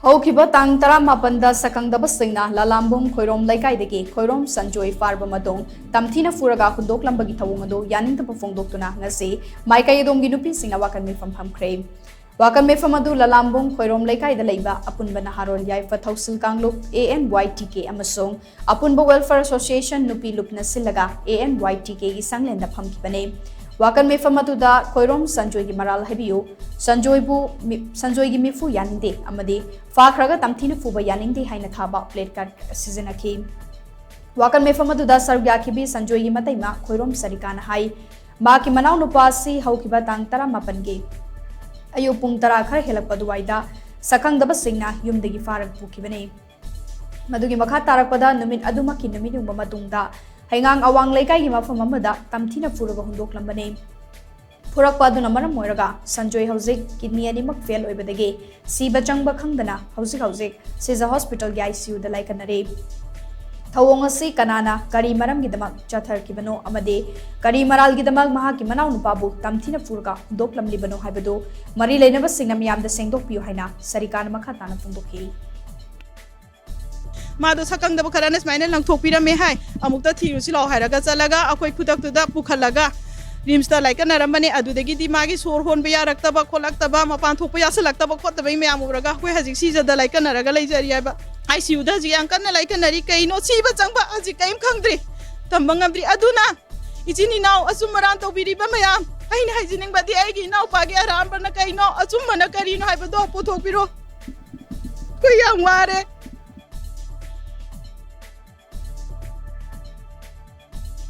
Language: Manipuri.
Houkhiba tang mapanda shakhangdaba shingna Lalambung Khoirom Leikai Dagi Khoirom Sanjoy Pharaba Matung Tamthina Phuraga Hundoklambagi thouong yaningdaba phongdoktuna ngasi maikei adomgi nupi shingna Wakat Meepham Phamkhre. Wakat Meepham adu Lalambung Khoirom Leikai da leiba apunba naharol yaifa thausil kanglup ANYTK amasung apunba Welfare Association nupi lupna silaga ANYTK gi sanglenda phamkhibane. Wakat Meepham aduda Khoirom Sanjoy gi maral habiyu Sanjoy gi mifu yaningde amadi Phuraga Tamthina Phuraga yaningde haina thaba plate card seasonaki. Wakat Meepham aduda sargyakhibi Sanjoy gi mataima Khoirom sarikana hai ma ki manau nupasi Houkhiba tang mapange ayu pung tara khar helakpaduwaida shakhangdaba shingna yumdagi farag pukhibane. Madugi makha tarakpada numit adumaki numit yumba matungda haingang awang leikai gi mafam amada Tamthina Phuraga Hundoklambane. Phurakpa aduna maram oiraga Sanjoy hauzik kidney animak fail oibadagi siba changba khangdana hauzik Siza Hospital gi ICU da laikanare. Thouong asi kanana kari maram gi damak chathar kibano amade kari maral gi damak maha ki manau nupabu Tamthina Phuraga Hundoklamli bano haibado mari leinaba singna miyamda sengdokpiyo haina sarikana makha tana phongdokhi. मादो shakhangdaba खराने स्माइने लंगथोकपिरमे हाय अमुक्ता थिरुसि लाव हायरागा चलागा अखोय खुदक्तुदा पुखलागा रिम्सता लाइकनरमने अदुदगी दिमागी सोर होनबे यारक्तबा खोलक्तबा मपान थोकपा यासलक्तबा खोतबे मे अमुरगा अखोय हजिक सिजदा लाइकनरगा लैजरियाबा ICU दा जि अंकन लाइकनरी कइनो सिबा चंगबा अजि कइम खंगद्रि तंबंगमद्रि अदुना इचिनि नाव असुमरान तोबिरिबा मयाम आइना हाइजिनिंगबादि आइगी नाव पागे आरामबना कइनो असुमना करिनो हाइबदो पोथोकपिरो कोय याम वारे